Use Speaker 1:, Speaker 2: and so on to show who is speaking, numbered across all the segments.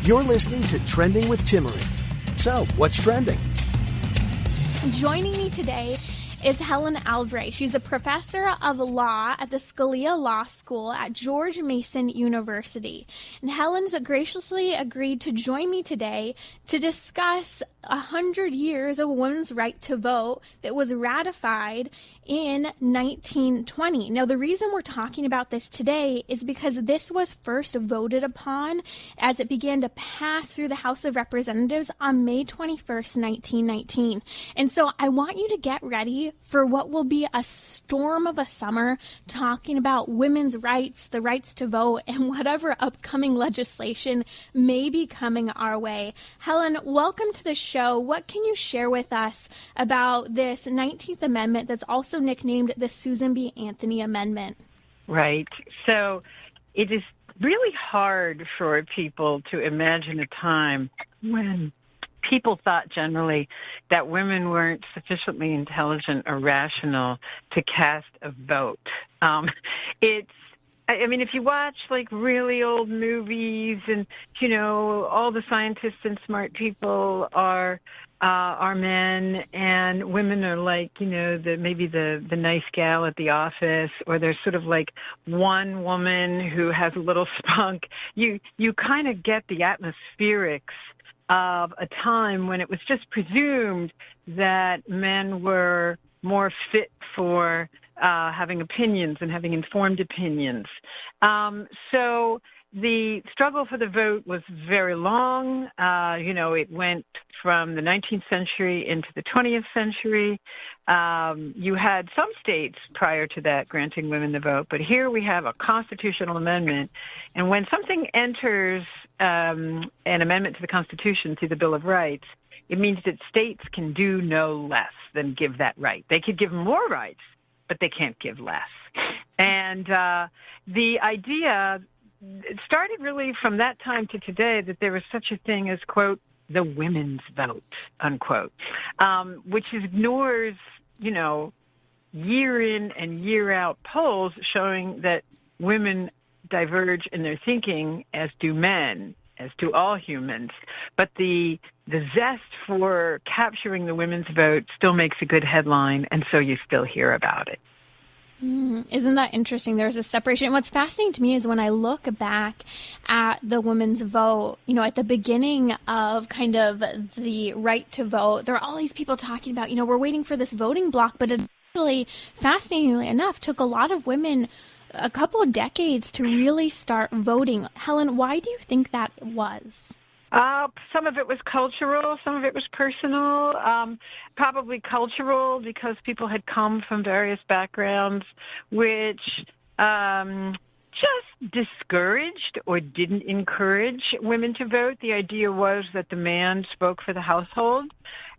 Speaker 1: You're listening to Trending with Timmerie. So, what's trending?
Speaker 2: Joining me today is Helen Alvare. She's a professor of law at the Scalia Law School at George Mason University. And Helen's graciously agreed to join me today to discuss 100 years of women's right to vote that was ratified in 1920. Now, the reason we're talking about this today is because this was first voted upon as it began to pass through the House of Representatives on May 21st, 1919. And so I want you to get ready for what will be a storm of a summer talking about women's rights, the rights to vote, and whatever upcoming legislation may be coming our way. Helen, welcome to the show. What can you share with us about this 19th Amendment that's also nicknamed the Susan B. Anthony Amendment?
Speaker 3: Right. So it is really hard for people to imagine a time when people thought generally that women weren't sufficiently intelligent or rational to cast a vote. If you watch like really old movies and, all the scientists and smart people are men and women are like, maybe the nice gal at the office, or there's sort of like one woman who has a little spunk. You kind of get the atmospherics of a time when it was just presumed that men were more fit for having opinions and having informed opinions. So the struggle for the vote was very long. It went from the 19th century into the 20th century. You had some states prior to that granting women the vote, but here we have a constitutional amendment. And when something enters an amendment to the Constitution, to the Bill of Rights, it means that states can do no less than give that right. They could give more rights, but they can't give less. And the idea, it started really from that time to today that there was such a thing as, quote, the women's vote, unquote, which ignores, year in and year out polls showing that women diverge in their thinking, as do men, as do all humans. But the zest for capturing the women's vote still makes a good headline, and so you still hear about it.
Speaker 2: Isn't that interesting? There's a separation. And what's fascinating to me is when I look back at the women's vote, at the beginning of kind of the right to vote, there are all these people talking about, we're waiting for this voting block, but it actually, fascinatingly enough, took a lot of women a couple of decades to really start voting. Helen, why do you think that was?
Speaker 3: Some of it was cultural, some of it was personal, probably cultural because people had come from various backgrounds which just discouraged or didn't encourage women to vote. The idea was that the man spoke for the household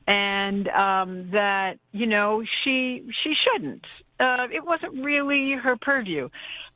Speaker 3: and that, she shouldn't. It wasn't really her purview.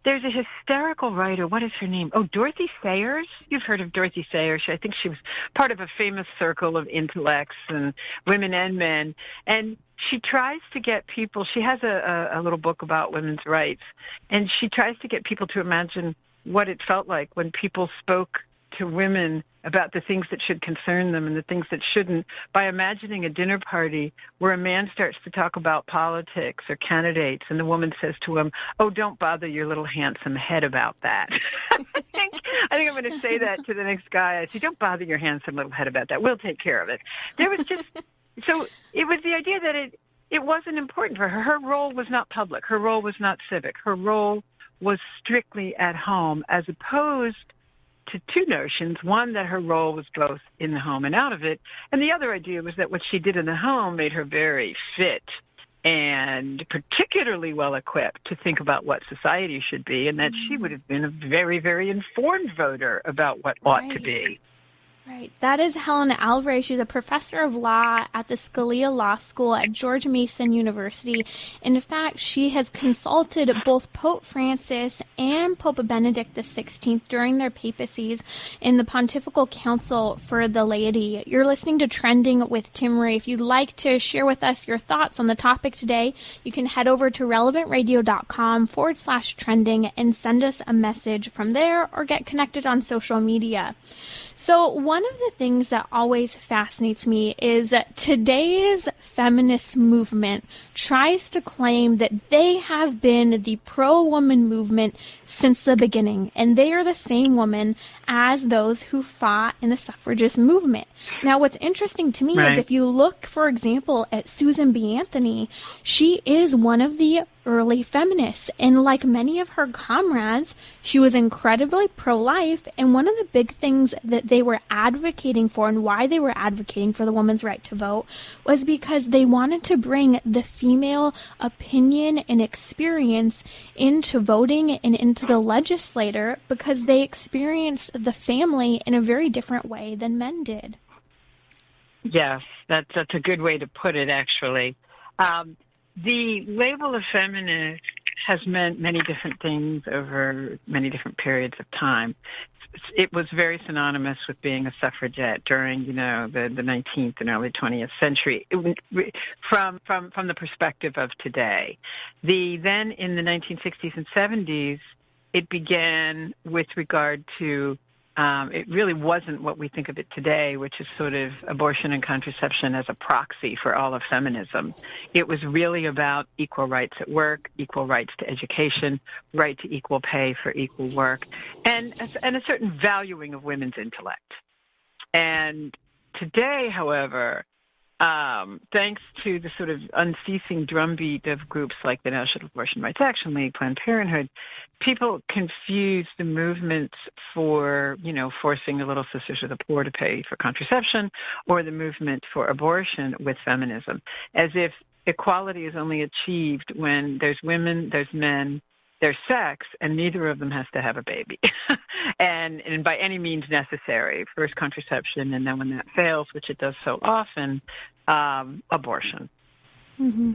Speaker 3: There's a hysterical writer. What is her name? Oh, Dorothy Sayers. You've heard of Dorothy Sayers. I think she was part of a famous circle of intellects and women and men. And she tries to get people, she has a little book about women's rights, and she tries to get people to imagine what it felt like when people spoke to women about the things that should concern them and the things that shouldn't, by imagining a dinner party where a man starts to talk about politics or candidates and the woman says to him, "Oh, don't bother your little handsome head about that." I think I'm going to say that to the next guy. I say, "Don't bother your handsome little head about that. We'll take care of it." There was just, so it was the idea that it wasn't important for her. Her role was not public. Her role was not civic. Her role was strictly at home, as opposed to two notions. One, that her role was both in the home and out of it. And the other idea was that what she did in the home made her very fit and particularly well equipped to think about what society should be, and that she would have been a very, very informed voter about what ought to be.
Speaker 2: Right. That is Helen Alvare. She's a professor of law at the Scalia Law School at George Mason University. In fact, she has consulted both Pope Francis and Pope Benedict XVI during their papacies in the Pontifical Council for the Laity. You're listening to Trending with Timmerie. If you'd like to share with us your thoughts on the topic today, you can head over to relevantradio.com/trending and send us a message from there or get connected on social media. So one of the things that always fascinates me is that today's feminist movement tries to claim that they have been the pro-woman movement since the beginning, and they are the same woman as those who fought in the suffragist movement. Now, what's interesting to me is if you look, for example, at Susan B. Anthony, she is one of the early feminists, and like many of her comrades, she was incredibly pro-life, and one of the big things that they were advocating for and why they were advocating for the woman's right to vote was because they wanted to bring the female opinion and experience into voting and into the legislature because they experienced the family in a very different way than men did.
Speaker 3: Yes, that's a good way to put it, actually. The label of feminist has meant many different things over many different periods of time. It was very synonymous with being a suffragette during, the 19th and early 20th century. From the perspective of today, then in the 1960s and 70s, it began with regard to. It really wasn't what we think of it today, which is sort of abortion and contraception as a proxy for all of feminism. It was really about equal rights at work, equal rights to education, right to equal pay for equal work, and a certain valuing of women's intellect. And today, however, thanks to the sort of unceasing drumbeat of groups like the National Abortion Rights Action League, Planned Parenthood, people confuse the movements for, forcing the Little Sisters of the Poor to pay for contraception or the movement for abortion with feminism, as if equality is only achieved when there's women, there's men, there's sex, and neither of them has to have a baby. and by any means necessary, first contraception, and then when that fails, which it does so often, abortion.
Speaker 2: Mm-hmm.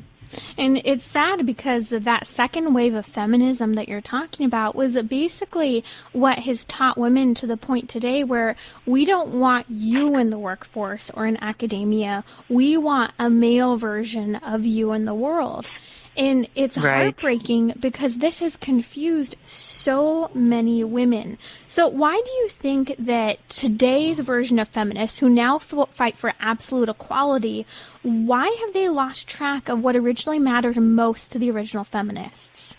Speaker 2: And it's sad because that second wave of feminism that you're talking about was basically what has taught women to the point today where we don't want you in the workforce or in academia. We want a male version of you in the world. And it's heartbreaking because this has confused so many women. So why do you think that today's version of feminists, who now fight for absolute equality, why have they lost track of what originally mattered most to the original feminists?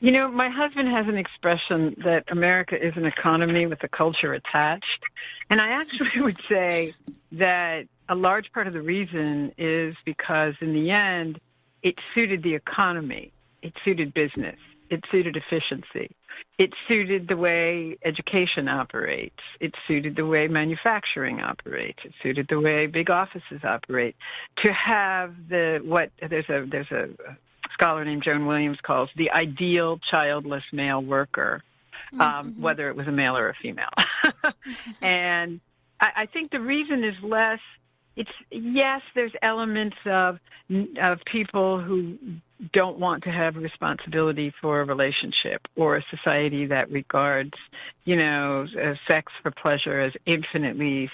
Speaker 3: My husband has an expression that America is an economy with a culture attached. And I actually would say that a large part of the reason is because in the end, it suited the economy. It suited business. It suited efficiency. It suited the way education operates. It suited the way manufacturing operates. It suited the way big offices operate. To have there's a scholar named Joan Williams calls the ideal childless male worker, whether it was a male or a female. And I think the reason is less. There's elements of people who don't want to have responsibility for a relationship or a society that regards, sex for pleasure as infinitely,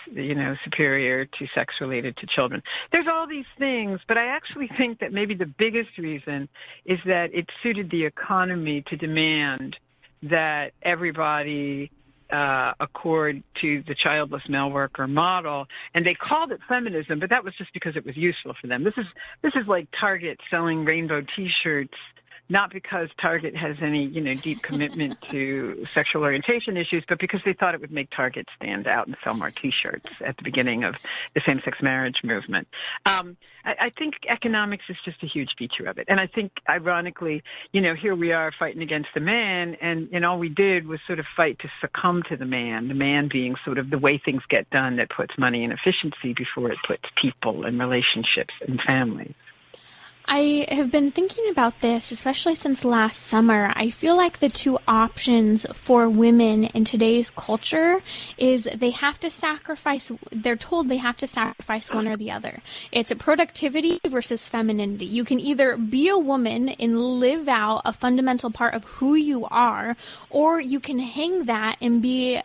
Speaker 3: superior to sex related to children. There's all these things, but I actually think that maybe the biggest reason is that it suited the economy to demand that everybody accord to the childless male worker model, and they called it feminism, but that was just because it was useful for them. This is like Target selling rainbow T-shirts, not because Target has any deep commitment to sexual orientation issues, but because they thought it would make Target stand out and sell more T-shirts at the beginning of the same-sex marriage movement. I think economics is just a huge feature of it, and I think ironically, here we are fighting against the man, and all we did was sort of fight to succumb to the man being sort of the way things get done that puts money and efficiency before it puts people and relationships and families.
Speaker 2: I have been thinking about this, especially since last summer. I feel like the two options for women in today's culture is they're told they have to sacrifice one or the other. It's a productivity versus femininity. You can either be a woman and live out a fundamental part of who you are, or you can hang that and be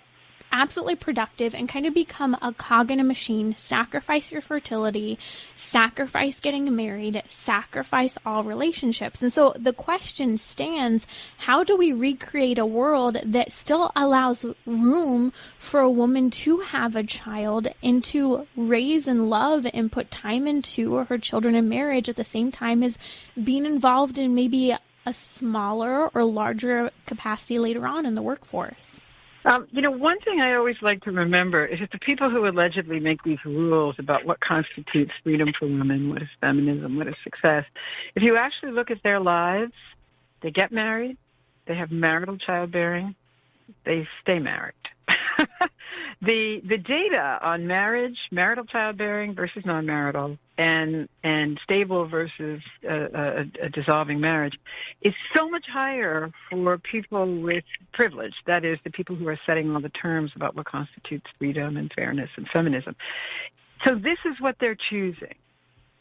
Speaker 2: absolutely productive and kind of become a cog in a machine, sacrifice your fertility, sacrifice getting married, sacrifice all relationships. And so the question stands, how do we recreate a world that still allows room for a woman to have a child and to raise and love and put time into her children and marriage at the same time as being involved in maybe a smaller or larger capacity later on in the workforce?
Speaker 3: One thing I always like to remember is that the people who allegedly make these rules about what constitutes freedom for women, what is feminism, what is success, if you actually look at their lives, they get married, they have marital childbearing, they stay married. The data on marriage, marital childbearing versus non-marital, and stable versus a dissolving marriage is so much higher for people with privilege. That is, the people who are setting all the terms about what constitutes freedom and fairness and feminism. So this is what they're choosing.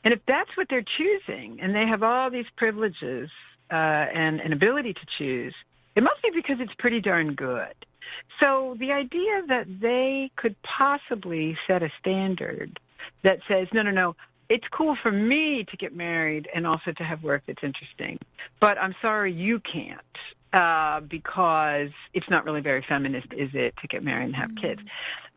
Speaker 3: And if that's what they're choosing, and they have all these privileges and an ability to choose, it must be because it's pretty darn good. So the idea that they could possibly set a standard that says, no, it's cool for me to get married and also to have work that's interesting, but I'm sorry you can't because it's not really very feminist, is it, to get married and have kids?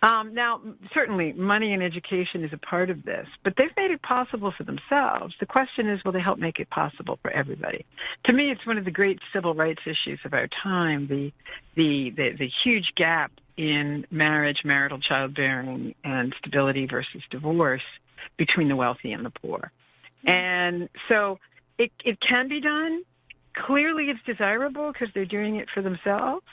Speaker 3: Now, certainly money and education is a part of this, but they've made it possible for themselves. The question is, will they help make it possible for everybody? To me, it's one of the great civil rights issues of our time, the huge gap in marriage, marital childbearing, and stability versus divorce between the wealthy and the poor. And so it can be done. Clearly it's desirable because they're doing it for themselves.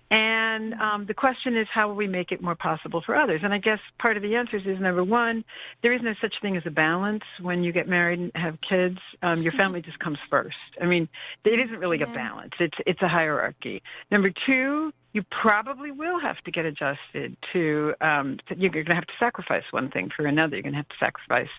Speaker 3: And the question is, how will we make it more possible for others? And I guess part of the answer is, number one, there is no such thing as a balance when you get married and have kids. Your family just comes first. I mean, it isn't really a balance. It's a hierarchy. Number two, you probably will have to get adjusted to, you're going to have to sacrifice one thing for another. You're going to have to sacrifice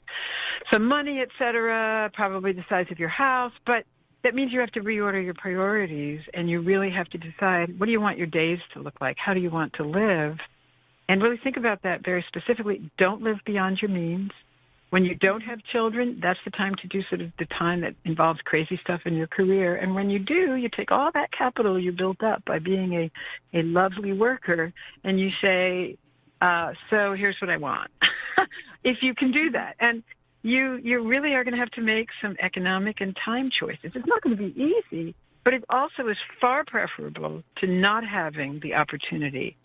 Speaker 3: some money, et cetera, probably the size of your house, but that means you have to reorder your priorities, and you really have to decide, what do you want your days to look like? How do you want to live? And really think about that very specifically. Don't live beyond your means. When you don't have children, that's the time to do sort of the time that involves crazy stuff in your career. And when you do, you take all that capital you built up by being a lovely worker, and you say, so here's what I want. If you can do that. And you really are going to have to make some economic and time choices. It's not going to be easy, but it also is far preferable to not having the opportunity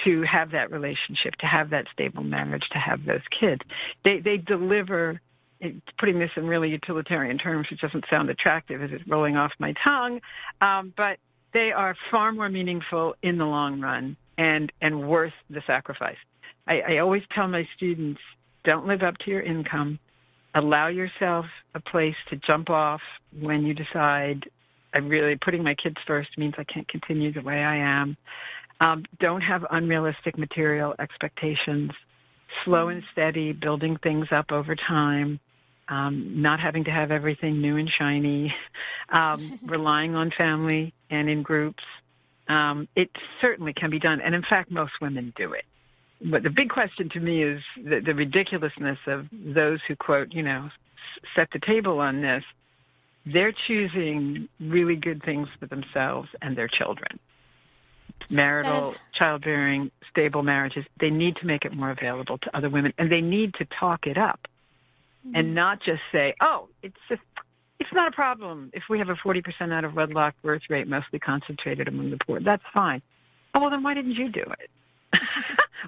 Speaker 3: to have that relationship, to have that stable marriage, to have those kids. They deliver, putting this in really utilitarian terms, which doesn't sound attractive as it's rolling off my tongue, but they are far more meaningful in the long run and worth the sacrifice. I always tell my students, don't live up to your income. Allow yourself a place to jump off when you decide, I'm really putting my kids first means I can't continue the way I am. Don't have unrealistic material expectations. Slow and steady, building things up over time, not having to have everything new and shiny, relying on family and in groups. It certainly can be done, and in fact, most women do it. But the big question to me is the ridiculousness of those who, quote, set the table on this. They're choosing really good things for themselves and their children. Marital, childbearing, stable marriages, they need to make it more available to other women, and they need to talk it up and not just say, it's not a problem if we have a 40% out of wedlock birth rate, mostly concentrated among the poor. That's fine. Oh, well, then why didn't you do it?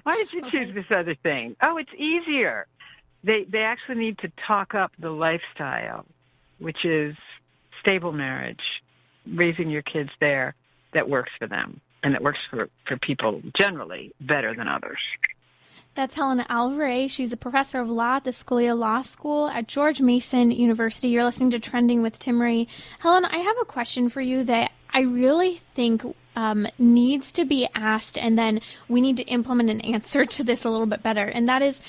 Speaker 3: Why did you choose this other thing? Oh, it's easier. They actually need to talk up the lifestyle, which is stable marriage, raising your kids there, that works for them and that works for people generally better than others.
Speaker 2: That's Helen Alvare. She's a professor of law at the Scalia Law School at George Mason University. You're listening to Trending with Timmerie. Helen, I have a question for you that I really think needs to be asked, and then we need to implement an answer to this a little bit better. And that is,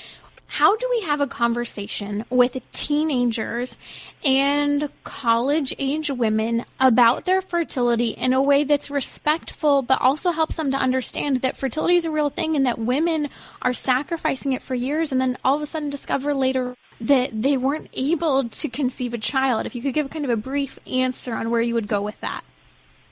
Speaker 2: how do we have a conversation with teenagers and college-age women about their fertility in a way that's respectful, but also helps them to understand that fertility is a real thing and that women are sacrificing it for years and then all of a sudden discover later that they weren't able to conceive a child? If you could give kind of a brief answer on where you would go with that.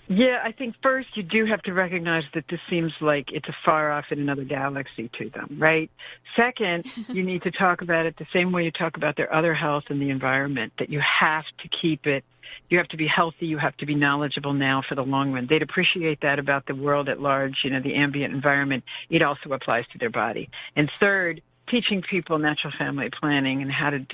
Speaker 3: Yeah, I think first you do have to recognize that this seems like it's a far off in another galaxy to them, right? Second, you need to talk about it the same way you talk about their other health and the environment, that you have to keep it. You have to be healthy. You have to be knowledgeable now for the long run. They'd appreciate that about the world at large, the ambient environment. It also applies to their body. And third, teaching people natural family planning and how to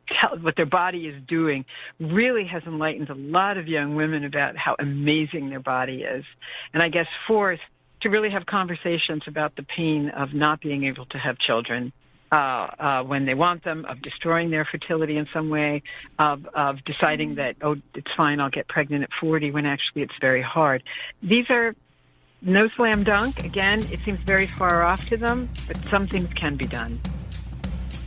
Speaker 3: tell what their body is doing really has enlightened a lot of young women about how amazing their body is. And I guess fourth, to really have conversations about the pain of not being able to have children when they want them, of destroying their fertility in some way, of deciding that, oh, it's fine, I'll get pregnant at 40, when actually it's very hard. These are no slam dunk. Again, it seems very far off to them, but some things can be done.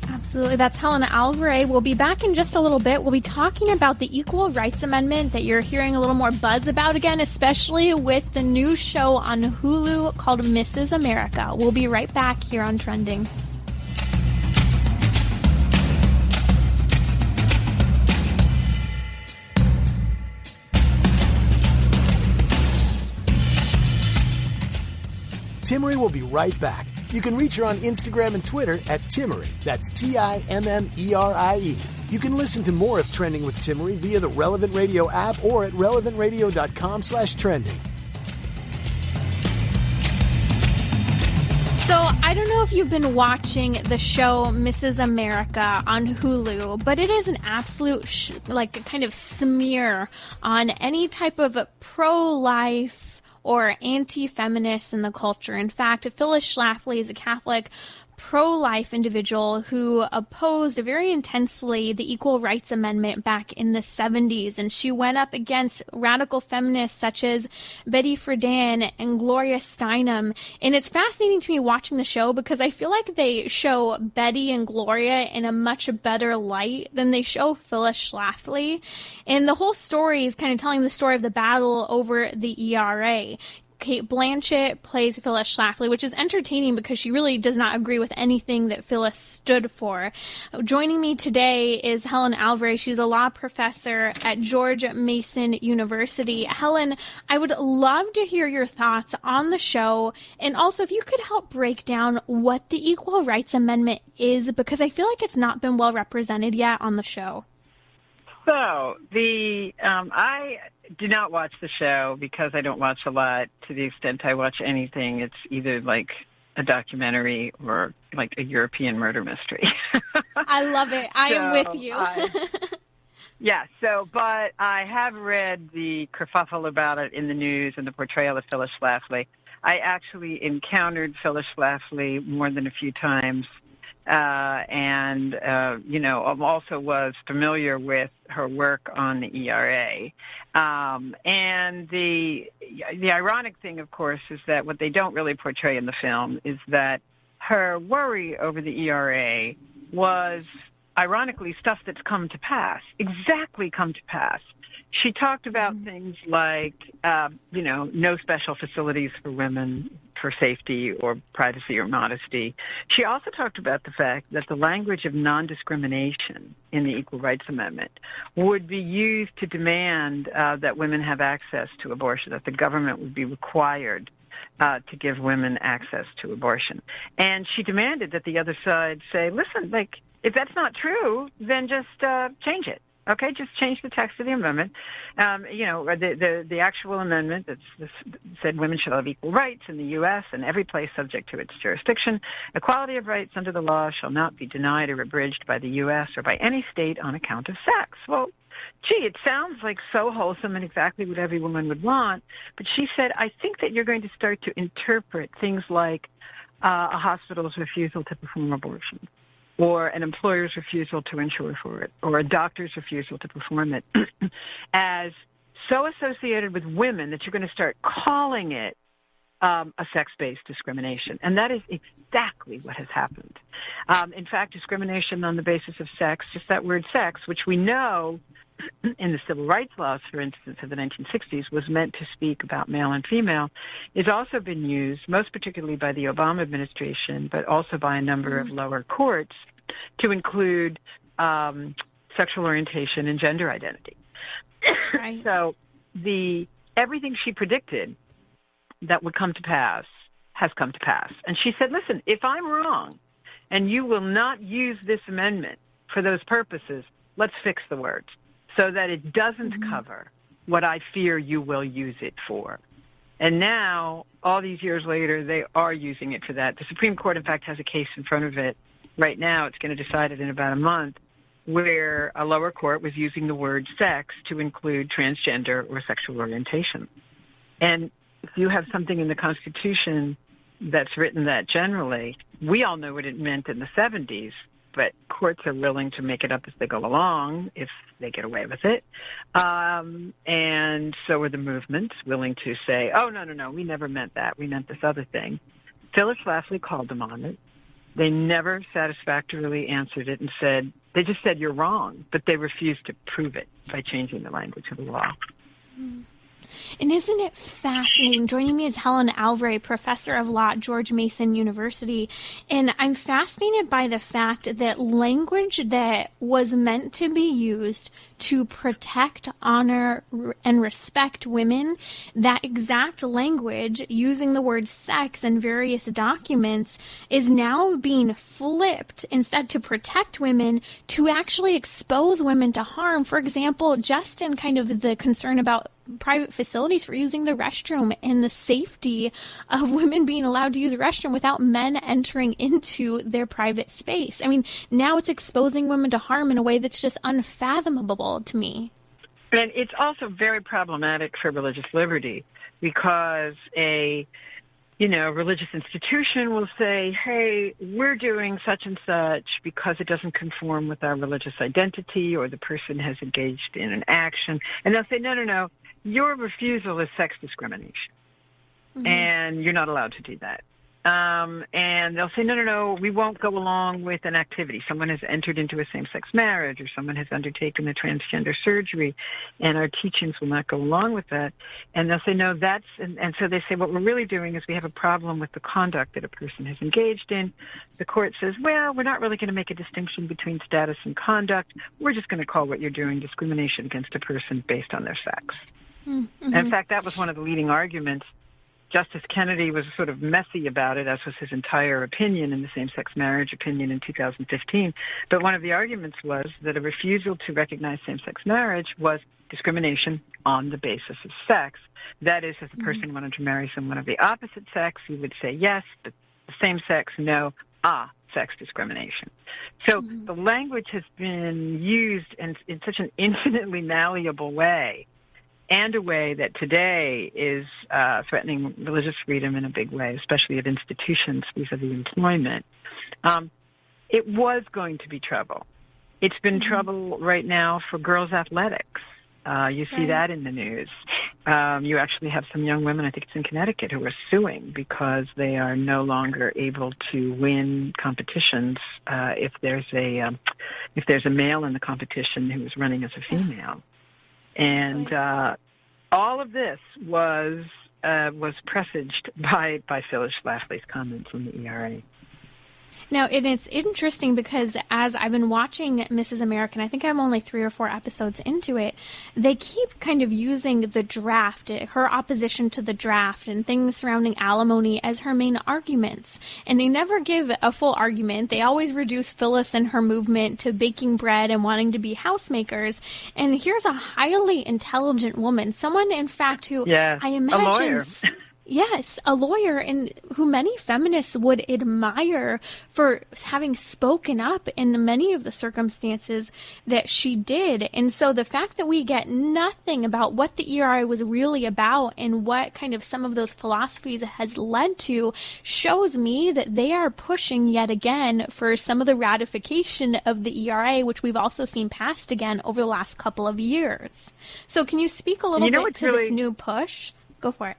Speaker 2: Absolutely. That's Helen Alvare. We'll be back in just a little bit. We'll be talking about the Equal Rights Amendment that you're hearing a little more buzz about again, especially with the new show on Hulu called Mrs. America. We'll be right back here on Trending.
Speaker 1: Timmerie will be right back. You can reach her on Instagram and Twitter at Timmerie. That's Timmerie. You can listen to more of Trending with Timmerie via the Relevant Radio app or at relevantradio.com/trending.
Speaker 2: So I don't know if you've been watching the show Mrs. America on Hulu, but it is an absolute kind of smear on any type of pro-life or anti-feminists in the culture. In fact, Phyllis Schlafly is a Catholic pro-life individual who opposed very intensely the Equal Rights Amendment back in the 70s, and she went up against radical feminists such as Betty Friedan and Gloria Steinem. And it's fascinating to me watching the show because I feel like they show Betty and Gloria in a much better light than they show Phyllis Schlafly. And the whole story is kind of telling the story of the battle over the ERA. Kate Blanchett plays Phyllis Schlafly, which is entertaining because she really does not agree with anything that Phyllis stood for. Joining me today is Helen Alvare. She's a law professor at George Mason University. Helen, I would love to hear your thoughts on the show, and also if you could help break down what the Equal Rights Amendment is, because I feel like it's not been well represented yet on the show.
Speaker 3: So I do not watch the show because I don't watch a lot. To the extent I watch anything, it's either like a documentary or like a European murder mystery.
Speaker 2: I love it. I am with you.
Speaker 3: But I have read the kerfuffle about it in the news and the portrayal of Phyllis Schlafly. I actually encountered Phyllis Schlafly more than a few times. Also was familiar with her work on the ERA. And the ironic thing, of course, is that what they don't really portray in the film is that her worry over the ERA was, ironically, stuff that's come to pass, exactly come to pass. She talked about things like, no special facilities for women for safety or privacy or modesty. She also talked about the fact that the language of non-discrimination in the Equal Rights Amendment would be used to demand that women have access to abortion, that the government would be required to give women access to abortion. And she demanded that the other side say, listen, if that's not true, then just change it. Okay, just change the text of the amendment. The actual amendment that said women shall have equal rights in the U.S. and every place subject to its jurisdiction. Equality of rights under the law shall not be denied or abridged by the U.S. or by any state on account of sex. Well, gee, it sounds like so wholesome and exactly what every woman would want. But she said, I think that you're going to start to interpret things like a hospital's refusal to perform abortion, or an employer's refusal to insure for it, or a doctor's refusal to perform it, as so associated with women that you're going to start calling it a sex-based discrimination. And that is exactly what has happened. In fact, discrimination on the basis of sex, just that word sex, which we know in the civil rights laws, for instance, of the 1960s, was meant to speak about male and female, has also been used, most particularly by the Obama administration, but also by a number of lower courts, to include sexual orientation and gender identity.
Speaker 2: Right.
Speaker 3: So everything she predicted that would come to pass has come to pass. And she said, listen, if I'm wrong and you will not use this amendment for those purposes, let's fix the words so that it doesn't cover what I fear you will use it for. And now, all these years later, they are using it for that. The Supreme Court, in fact, has a case in front of it right now. It's going to decide it in about a month, where a lower court was using the word sex to include transgender or sexual orientation. And if you have something in the Constitution that's written that generally, we all know what it meant in the 70s, but courts are willing to make it up as they go along if they get away with it. And so are the movements willing to say, oh, no, we never meant that. We meant this other thing. Phyllis Schlafly called them on it. They never satisfactorily answered it and they just said you're wrong, but they refused to prove it by changing the language of the law.
Speaker 2: And isn't it fascinating? Joining me is Helen Alvare, professor of law at George Mason University. And I'm fascinated by the fact that language that was meant to be used to protect, honor, and respect women, that exact language using the word sex in various documents is now being flipped instead to protect women to actually expose women to harm. For example, just in kind of the concern about private facilities for using the restroom and the safety of women being allowed to use the restroom without men entering into their private space. I mean, now it's exposing women to harm in a way that's just unfathomable to me.
Speaker 3: And it's also very problematic for religious liberty because a religious institution will say, hey, we're doing such and such because it doesn't conform with our religious identity or the person has engaged in an action. And they'll say, no, your refusal is sex discrimination, and you're not allowed to do that. And they'll say, no, we won't go along with an activity. Someone has entered into a same-sex marriage or someone has undertaken a transgender surgery, and our teachings will not go along with that. And they'll say, no, and so they say, what we're really doing is we have a problem with the conduct that a person has engaged in. The court says, well, we're not really going to make a distinction between status and conduct. We're just going to call what you're doing discrimination against a person based on their sex. In fact, that was one of the leading arguments. Justice Kennedy was sort of messy about it, as was his entire opinion in the same-sex marriage opinion in 2015. But one of the arguments was that a refusal to recognize same-sex marriage was discrimination on the basis of sex. That is, if a person wanted to marry someone of the opposite sex, he would say yes, but the same sex, no, sex discrimination. So the language has been used in such an infinitely malleable way, and a way that today is threatening religious freedom in a big way, especially of institutions vis-a-vis employment. It was going to be trouble. It's been trouble right now for girls' athletics. You see that in the news. You actually have some young women, I think it's in Connecticut, who are suing because they are no longer able to win competitions if there's a male in the competition who is running as a female. And all of this was presaged by Phyllis Schlafly's comments on the ERA.
Speaker 2: Now, it's interesting because as I've been watching Mrs. America, I think I'm only 3 or 4 episodes into it, they keep kind of using the draft, her opposition to the draft and things surrounding alimony as her main arguments. And they never give a full argument. They always reduce Phyllis and her movement to baking bread and wanting to be housemakers. And here's a highly intelligent woman, someone, in fact, who I imagine...
Speaker 3: a lawyer.
Speaker 2: Yes, a lawyer, and who many feminists would admire for having spoken up in many of the circumstances that she did. And so the fact that we get nothing about what the ERA was really about and what kind of some of those philosophies it has led to shows me that they are pushing yet again for some of the ratification of the ERA, which we've also seen passed again over the last couple of years. So can you speak a little bit to this new push? Go for it.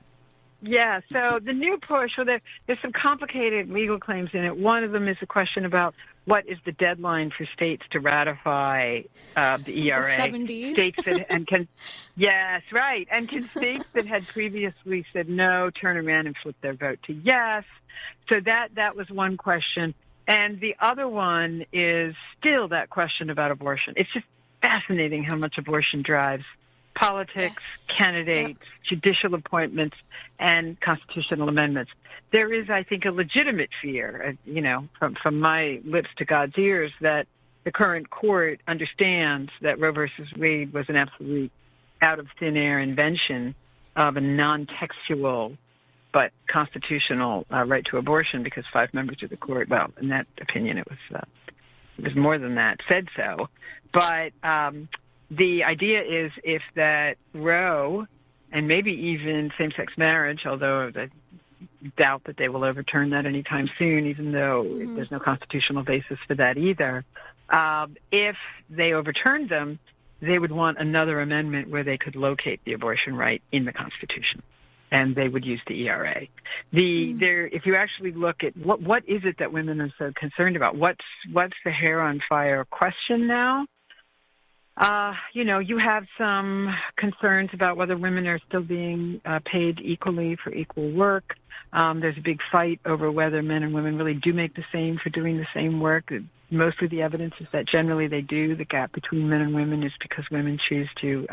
Speaker 3: Yeah, so the new push, well, there's some complicated legal claims in it. One of them is a question about what is the deadline for states to ratify the ERA.
Speaker 2: The 70s.
Speaker 3: States that, yes, right. And can states that had previously said no turn around and flip their vote to yes? So that was one question. And the other one is still that question about abortion. It's just fascinating how much abortion drives politics, candidates, judicial appointments, and constitutional amendments. There is, I think, a legitimate fear, from my lips to God's ears, that the current court understands that Roe versus Wade was an absolute out-of-thin-air invention of a non-textual but constitutional right to abortion, because 5 members of the court, well, in that opinion, it was more than that, said so. But the idea is if that Roe, and maybe even same-sex marriage, although I doubt that they will overturn that anytime soon, even though there's no constitutional basis for that either, if they overturned them, they would want another amendment where they could locate the abortion right in the Constitution, and they would use the ERA. If you actually look at what is it that women are so concerned about, what's the hair on fire question now? You have some concerns about whether women are still being paid equally for equal work. There's a big fight over whether men and women really do make the same for doing the same work. Most of the evidence is that generally they do. The gap between men and women is because women choose to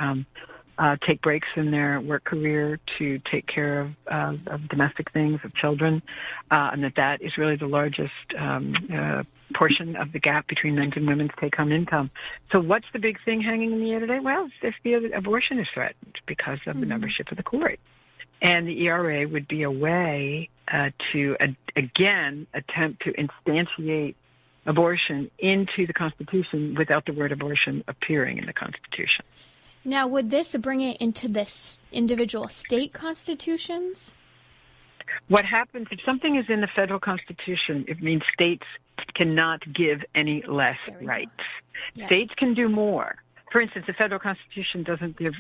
Speaker 3: take breaks in their work career to take care of domestic things, of children, and that is really the largest portion of the gap between men's and women's take-home income. So what's the big thing hanging in the air today? Well, if the abortion is threatened because of the membership of the court. And the ERA would be a way to, again, attempt to instantiate abortion into the Constitution without the word abortion appearing in the Constitution.
Speaker 2: Now, would this bring it into the individual state constitutions?
Speaker 3: What happens if something is in the federal Constitution, it means states cannot give any less rights. Yeah. States can do more. For instance, the federal Constitution doesn't give,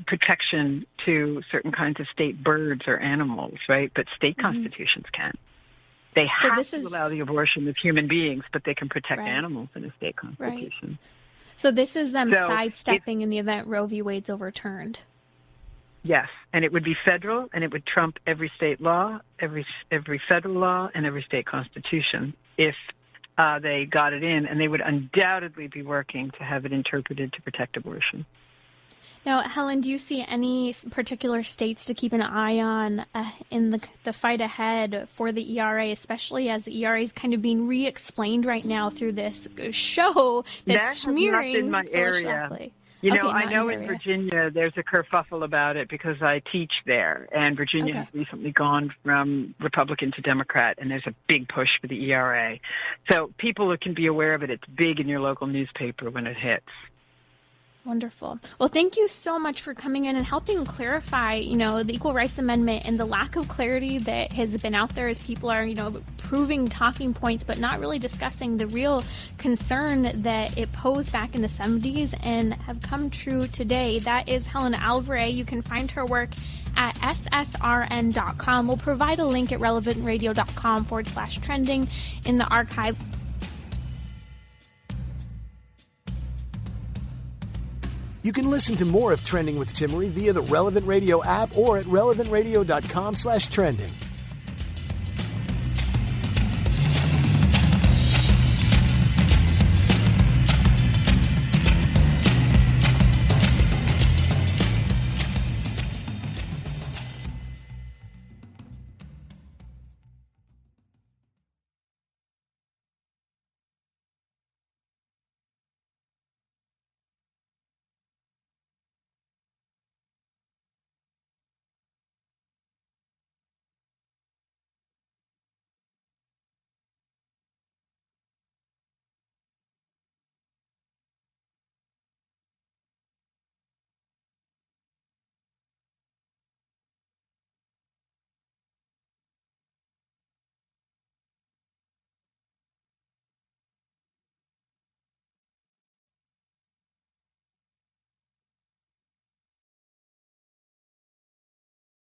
Speaker 3: protection to certain kinds of state birds or animals, right? But state constitutions can. They have to allow the abortion of human beings, but they can protect animals in a state constitution.
Speaker 2: Right. So this is them sidestepping in the event Roe v. Wade's overturned.
Speaker 3: Yes, and it would be federal, and it would trump every state law, every federal law, and every state constitution if they got it in, and they would undoubtedly be working to have it interpreted to protect abortion.
Speaker 2: Now, Helen, do you see any particular states to keep an eye on in the fight ahead for the ERA, especially as the ERA is kind of being re-explained right now through this show that's smearing?
Speaker 3: That's not in my area. I know in Virginia there's a kerfuffle about it because I teach there, and Virginia has recently gone from Republican to Democrat, and there's a big push for the ERA. So people can be aware of it. It's big in your local newspaper when it hits.
Speaker 2: Wonderful. Well, thank you so much for coming in and helping clarify, the Equal Rights Amendment and the lack of clarity that has been out there as people are, proving talking points, but not really discussing the real concern that it posed back in the 70s and have come true today. That is Helen Alvare. You can find her work at ssrn.com. We'll provide a link at relevantradio.com/trending in the archive.
Speaker 1: You can listen to more of Trending with Timmerie via the Relevant Radio app or at relevantradio.com/trending.